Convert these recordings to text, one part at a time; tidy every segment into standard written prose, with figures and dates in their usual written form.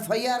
FIR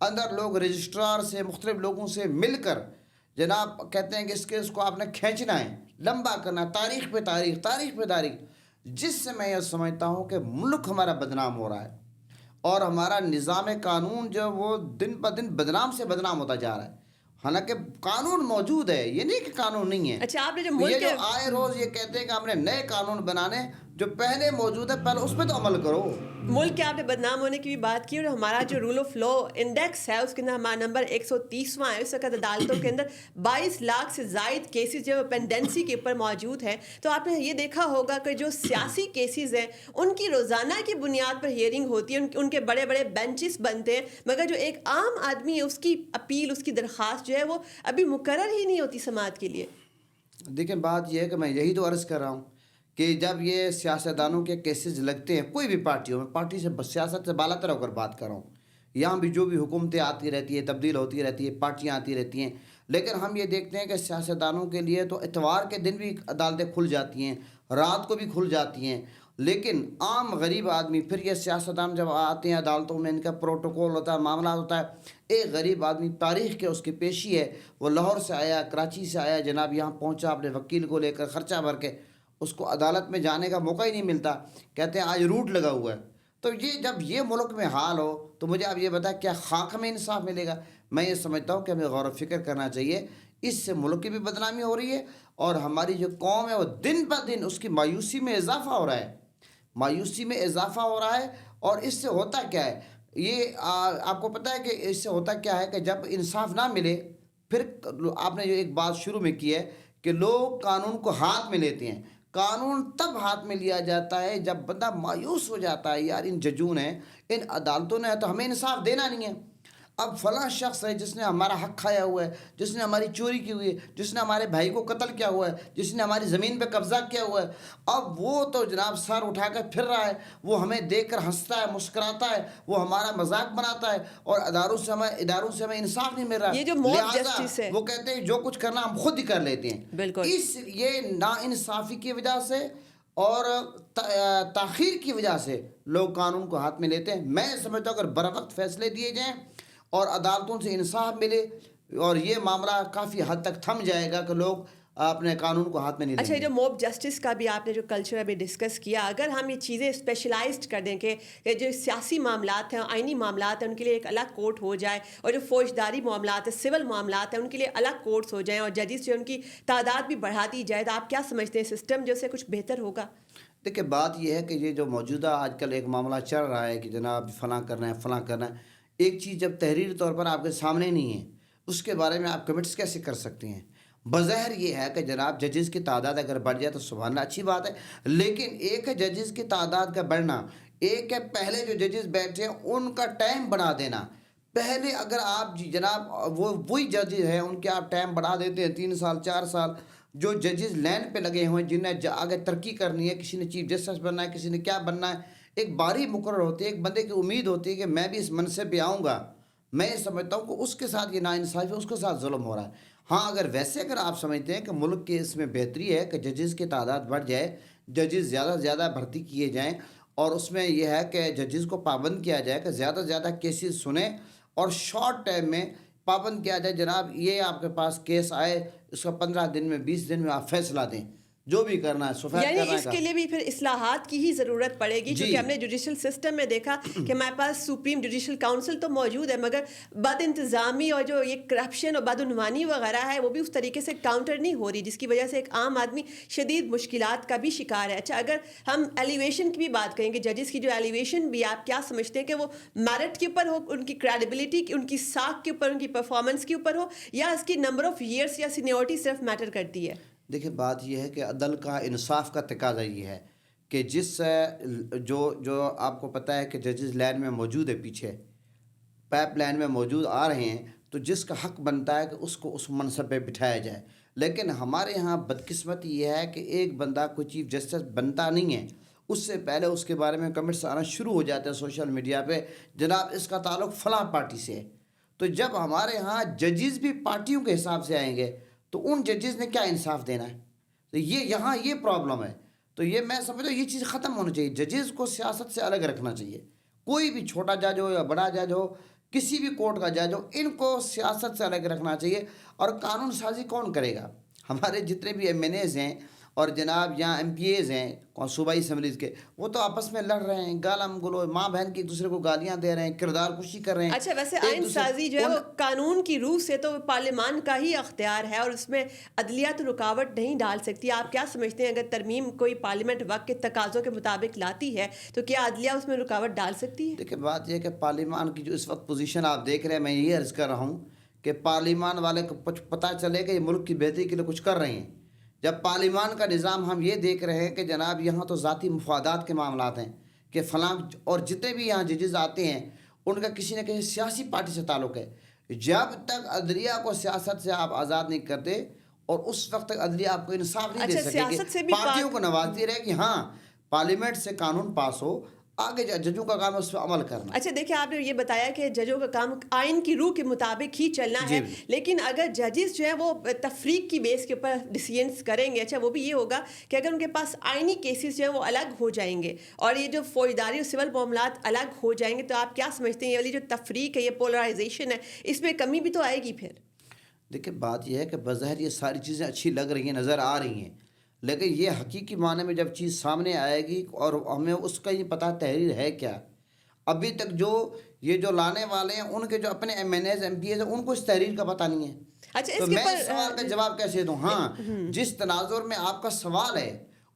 اندر لوگ registrar سے مختلف لوگوں سے مل کر جناب کہتے ہیں کہ اس کیس کو آپ نے کھینچنا ہے، لمبا کرنا، تاریخ پہ تاریخ، تاریخ پہ تاریخ، جس سے میں یہ سمجھتا ہوں کہ ملک ہمارا بدنام ہو رہا ہے اور ہمارا نظام قانون جو وہ دن بہ دن بدنام سے بدنام ہوتا جا رہا ہے. حالانکہ قانون موجود ہے، یہ نہیں کہ قانون نہیں ہے. اچھا آپ نے جو یہ ملک جو آئے روز یہ کہتے ہیں کہ ہم نے نئے قانون بنانے، جو پہلے موجود ہے پہلے اس پہ تو عمل کرو. ملک کے آپ نے بدنام ہونے کی بھی بات کی، اور ہمارا جو رول آف لا انڈیکس ہے اس کے اندر ہمارا نمبر 130واں ہے. اس وقت عدالتوں کے اندر 22 لاکھ سے زائد کیسز جو پینڈنسی کے اوپر موجود ہیں. تو آپ نے یہ دیکھا ہوگا کہ جو سیاسی کیسز ہیں ان کی روزانہ کی بنیاد پر ہیئرنگ ہوتی ہے، ان کے بڑے بڑے بینچز بنتے ہیں، مگر جو ایک عام آدمی ہے اس کی اپیل، اس کی درخواست جو ہے وہ ابھی مقرر ہی نہیں ہوتی سماعت کے لیے. دیکھیں بات یہ ہے کہ میں یہی تو عرض کر رہا ہوں کہ جب یہ سیاستدانوں کے کیسز لگتے ہیں کوئی بھی پارٹیوں میں، پارٹی سے سیاست سے بالا تر ہو کر بات کر رہا ہوں، یہاں بھی جو بھی حکومتیں آتی رہتی ہے، تبدیل ہوتی رہتی ہے، پارٹیاں آتی رہتی ہیں، لیکن ہم یہ دیکھتے ہیں کہ سیاستدانوں کے لیے تو اتوار کے دن بھی عدالتیں کھل جاتی ہیں، رات کو بھی کھل جاتی ہیں، لیکن عام غریب آدمی، پھر یہ سیاستدان جب آتے ہیں عدالتوں میں، ان کا پروٹوکول ہوتا ہے، معاملات ہوتا ہے. ایک غریب آدمی تاریخ کے اس کی پیشی ہے، وہ لاہور سے آیا، کراچی سے آیا، جناب یہاں پہنچا اپنے وکیل کو لے کر خرچہ بھر کے، اس کو عدالت میں جانے کا موقع ہی نہیں ملتا، کہتے ہیں آج روٹ لگا ہوا ہے. تو یہ جب یہ ملک میں حال ہو تو مجھے آپ یہ بتائیں کیا خاک میں انصاف ملے گا؟ میں یہ سمجھتا ہوں کہ ہمیں غور و فکر کرنا چاہیے. اس سے ملک کی بھی بدنامی ہو رہی ہے اور ہماری جو قوم ہے وہ دن بہ دن اس کی مایوسی میں اضافہ ہو رہا ہے، مایوسی میں اضافہ ہو رہا ہے. اور اس سے ہوتا کیا ہے، یہ آپ کو پتہ ہے کہ اس سے ہوتا کیا ہے کہ جب انصاف نہ ملے، پھر آپ نے جو ایک بات شروع میں کی ہے کہ لوگ قانون کو ہاتھ میں لیتے ہیں. قانون تب ہاتھ میں لیا جاتا ہے جب بندہ مایوس ہو جاتا ہے، یار ان ججوں نے، ان عدالتوں نے تو ہمیں انصاف دینا نہیں ہے. اب فلاں شخص ہے جس نے ہمارا حق کھایا ہوا ہے، جس نے ہماری چوری کی ہوئی ہے، جس نے ہمارے بھائی کو قتل کیا ہوا ہے، جس نے ہماری زمین پہ قبضہ کیا ہوا ہے، اب وہ تو جناب سر اٹھا کر پھر رہا ہے، وہ ہمیں دیکھ کر ہنستا ہے، مسکراتا ہے، وہ ہمارا مذاق بناتا ہے، اور اداروں سے ہمیں انصاف نہیں مل رہا. یہ جو موب لہٰذا جسٹس ہے، وہ کہتے ہیں جو کچھ کرنا ہم خود ہی کر لیتے ہیں. بالکل یہ ناانصافی کی وجہ سے اور تاخیر کی وجہ سے لوگ قانون کو ہاتھ میں لیتے ہیں. میں سمجھتا ہوں اگر بر وقت فیصلے دیے جائیں اور عدالتوں سے انصاف ملے اور یہ معاملہ کافی حد تک تھم جائے گا کہ لوگ اپنے قانون کو ہاتھ میں نہیں لیں اچھا، گے. یہ جو موب جسٹس کا بھی آپ نے جو کلچر ابھی ڈسکس کیا، اگر ہم یہ چیزیں اسپیشلائزڈ کر دیں کہ جو سیاسی معاملات ہیں، آئینی معاملات ہیں، ان کے لیے ایک الگ کورٹ ہو جائے، اور جو فوجداری معاملات ہیں، سول معاملات ہیں، ان کے لیے الگ کورٹس ہو جائیں، اور ججز جو ان کی تعداد بھی بڑھا دی جائے، تو آپ کیا سمجھتے ہیں سسٹم جو سے کچھ بہتر ہوگا؟ دیکھیں بات یہ ہے کہ یہ جو موجودہ آج کل ایک معاملہ چل رہا ہے کہ جناب فلاں کرنا ہے، فلاں کرنا ہے، ایک چیز جب تحریری طور پر آپ کے سامنے نہیں ہے اس کے بارے میں آپ کمنٹس کیسے کر سکتے ہیں؟ بظاہر یہ ہے کہ جناب ججز کی تعداد اگر بڑھ جائے تو سبحان اللہ اچھی بات ہے، لیکن ایک ہے ججز کی تعداد کا بڑھنا، ایک ہے پہلے جو ججز بیٹھے ہیں ان کا ٹائم بڑھا دینا. پہلے اگر آپ جناب وہی ججز ہیں ان کے آپ ٹائم بڑھا دیتے ہیں 3 سال 4 سال، جو ججز لائن پہ لگے ہوئے ہیں جنہیں آگے ترقی کرنی ہے، کسی نے چیف جسٹس بننا ہے، کسی نے کیا بننا ہے، ایک باری مقرر ہوتی ہے، ایک بندے کی امید ہوتی ہے کہ میں بھی اس منصب پہ آؤں گا. میں یہ سمجھتا ہوں کہ اس کے ساتھ یہ ناانصافی، اس کے ساتھ ظلم ہو رہا ہے. ہاں اگر آپ سمجھتے ہیں کہ ملک کے اس میں بہتری ہے کہ ججز کی تعداد بڑھ جائے، ججز زیادہ سے زیادہ بھرتی کیے جائیں، اور اس میں یہ ہے کہ ججز کو پابند کیا جائے کہ زیادہ سے زیادہ کیسز سنیں اور شارٹ ٹائم میں پابند کیا جائے. جناب یہ آپ کے پاس کیس آئے، اس کا 15 دن میں 20 دن میں آپ فیصلہ دیں، جو بھی کرنا ہے سفید یعنی کرنا اس کے لیے بھی پھر اصلاحات کی ہی ضرورت پڑے گی، کیونکہ ہم نے جوڈیشل سسٹم میں دیکھا کہ ہمارے پاس سپریم جوڈیشل کاؤنسل تو موجود ہے، مگر بد انتظامی اور جو یہ کرپشن اور بدعنوانی وغیرہ ہے وہ بھی اس طریقے سے کاؤنٹر نہیں ہو رہی، جس کی وجہ سے ایک عام آدمی شدید مشکلات کا بھی شکار ہے. اچھا، اگر ہم ایلیویشن کی بھی بات کریں کہ ججز کی جو ایلیویشن بھی، آپ کیا سمجھتے ہیں کہ وہ میرٹ کے اوپر ہو، ان کی کریڈیبلٹی، ان کی ساکھ کے اوپر، ان کی پرفارمنس کے اوپر ہو، یا اس کی نمبر آف ایئرس یا سینیورٹی صرف میٹر کرتی ہے؟ دیکھیں بات یہ ہے کہ عدل کا، انصاف کا تقاضا یہ ہے کہ جو آپ کو پتہ ہے کہ ججز لائن میں موجود ہے، پیچھے پائپ لائن میں موجود آ رہے ہیں، تو جس کا حق بنتا ہے کہ اس کو اس منصب پہ بٹھایا جائے. لیکن ہمارے ہاں بدقسمتی یہ ہے کہ ایک بندہ کوئی چیف جسٹس بنتا نہیں ہے، اس سے پہلے اس کے بارے میں کمنٹس آنا شروع ہو جاتے ہیں سوشل میڈیا پہ، جناب اس کا تعلق فلاں پارٹی سے ہے. تو جب ہمارے ہاں ججز بھی پارٹیوں کے حساب سے آئیں گے تو ان ججز نے کیا انصاف دینا ہے؟ تو یہاں یہ پرابلم ہے. تو یہ میں سمجھتا ہوں یہ چیز ختم ہونی چاہیے. ججز کو سیاست سے الگ رکھنا چاہیے. کوئی بھی چھوٹا جج ہو یا بڑا جج ہو، کسی بھی کورٹ کا جج ہو، ان کو سیاست سے الگ رکھنا چاہیے. اور قانون سازی کون کرے گا؟ ہمارے جتنے بھی ایم این ایز ہیں اور جناب یہاں ایم پی ایز ہیں صوبائی اسمبلیز کے، وہ تو آپس میں لڑ رہے ہیں، گالم گلو، ماں بہن کی ایک دوسرے کو گالیاں دے رہے ہیں، کردار کشی کر رہے ہیں. اچھا، ویسے آئین سازی جو ہے وہ قانون کی روح سے تو پارلیمان کا ہی اختیار ہے اور اس میں عدلیہ تو رکاوٹ نہیں ڈال سکتی. آپ کیا سمجھتے ہیں اگر ترمیم کوئی پارلیمنٹ وقت کے تقاضوں کے مطابق لاتی ہے تو کیا عدلیہ اس میں رکاوٹ ڈال سکتی ہے؟ دیکھیں بات یہ ہے کہ پارلیمان کی جو اس وقت پوزیشن آپ دیکھ رہے ہیں، میں یہ عرض کر رہا ہوں کہ پارلیمان والے کو کچھ پتہ چلے کہ یہ ملک کی بہتری کے لیے کچھ کر رہے ہیں. جب پارلیمان کا نظام ہم یہ دیکھ رہے ہیں کہ جناب یہاں تو ذاتی مفادات کے معاملات ہیں کہ فلاں، اور جتنے بھی یہاں ججز آتے ہیں ان کا کسی نہ کسی سیاسی پارٹی سے تعلق ہے. جب تک عدلیہ کو سیاست سے آپ آزاد نہیں کرتے اور اس وقت تک عدلیہ آپ کو انصاف نہیں دے سکے گی. پارٹیوں کو نوازتی رہے کہ ہاں پارلیمنٹ سے قانون پاس ہو، آگے ججوں کا کام ہے اس پہ عمل کرنا. اچھا دیکھیں، آپ نے یہ بتایا کہ ججوں کا کام آئین کی روح کے مطابق ہی چلنا ہے، لیکن اگر ججز جو ہیں وہ تفریق کی بیس کے اوپر ڈیسیژنس کریں گے، اچھا وہ بھی یہ ہوگا کہ اگر ان کے پاس آئینی کیسز جو ہیں وہ الگ ہو جائیں گے اور یہ جو فوجداری اور سول معاملات الگ ہو جائیں گے، تو آپ کیا سمجھتے ہیں یہ والی جو تفریق ہے، یہ پولرائزیشن ہے، اس میں کمی بھی تو آئے گی پھر؟ دیکھیں بات یہ ہے کہ بظاہر یہ ساری چیزیں اچھی لگ رہی ہیں، نظر آ رہی ہیں، لیکن یہ حقیقی معنی میں جب چیز سامنے آئے گی اور ہمیں اس کا یہ پتہ تحریر ہے کیا. ابھی تک جو یہ جو لانے والے ہیں ان کے جو اپنے M N As M P As ہیں ان کو اس تحریر کا پتہ نہیں ہے. اچھا، تو میں اس سوال کا جواب کیسے دوں؟ ہاں جس تناظر میں آپ کا سوال ہے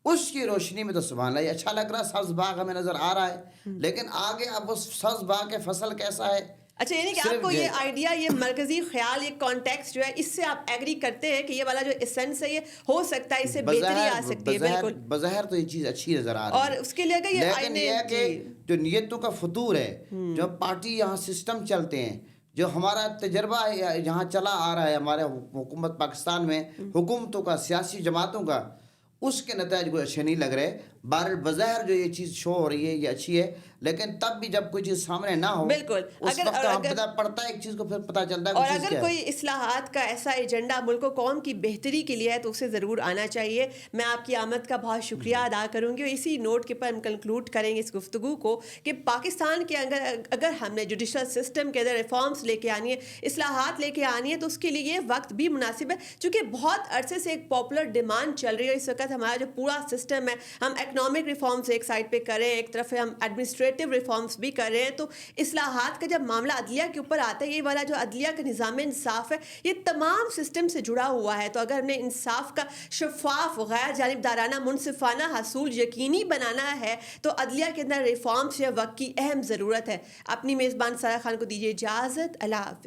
اس کی روشنی میں تو سبحان اللہ یہ اچھا لگ رہا ہے، سبز باغ ہمیں نظر آ رہا ہے، لیکن آگے اب اس سبز باغ کے فصل کیسا ہے؟ اچھا، یعنی کہ آپ کو یہ آئیڈیا، یہ مرکزی خیال، یہ کانٹیکسٹ جو ہے، اس سے آپ ایگری کرتے ہیں کہ یہ والا جو ایسنس ہے یہ ہو سکتا ہے، اس سے بہتری آ سکتی ہے؟ بالکل، بظاہر تو یہ چیز اچھی نظر آ رہی ہے، اور اس کے لیے کہ یہ لیکن یہ ہے کہ جو نیتوں کا فطور ہے، جو پارٹی یہاں سسٹم چلتے ہیں، جو ہمارا تجربہ یہاں چلا آ رہا ہے ہمارے حکومت پاکستان میں، حکومتوں کا، سیاسی جماعتوں کا، اس کے نتائج کوئی اچھے نہیں لگ رہے. بظاہر جو یہ چیز شو ہو رہی ہے یہ اچھی ہے، لیکن تب بھی جب کوئی چیز سامنے نہ ہو بالکل اس وقت ہم پتہ پڑتا ہے ایک چیز کو، پھر پتہ چلتا ہے اور اگر کوئی اصلاحات کا ایسا ایجنڈا ملک و قوم کی بہتری کے لیے ہے تو اسے ضرور آنا چاہیے. میں آپ کی آمد کا بہت شکریہ ادا کروں گی اور اسی نوٹ کے پر ہم کنکلوڈ کریں گے اس گفتگو کو کہ پاکستان کے اگر ہم نے جوڈیشل سسٹم کے اندر ریفارمز لے کے آنی ہے، اصلاحات لے کے آنی ہے، تو اس کے لیے یہ وقت بھی مناسب ہے، چونکہ بہت عرصے سے ایک پاپولر ڈیمانڈ چل رہی ہے. اس وقت ہمارا جو پورا سسٹم ہے، ہم اکنامک ریفارمز ایک سائڈ پہ کر رہے ہیں، ایک طرف ہم ایڈمنسٹریٹو ریفارمز بھی کر رہے ہیں. تو اصلاحات کا جب معاملہ عدلیہ کے اوپر آتا ہے، یہ والا جو عدلیہ کا نظام انصاف ہے یہ تمام سسٹم سے جڑا ہوا ہے. تو اگر ہم نے انصاف کا شفاف، غیر جانبدارانہ، منصفانہ حصول یقینی بنانا ہے تو عدلیہ کے اندر ریفارمز یا وقت کی اہم ضرورت ہے. اپنی میزبان سارہ خان کو دیجیے اجازت. اللہ حافظ.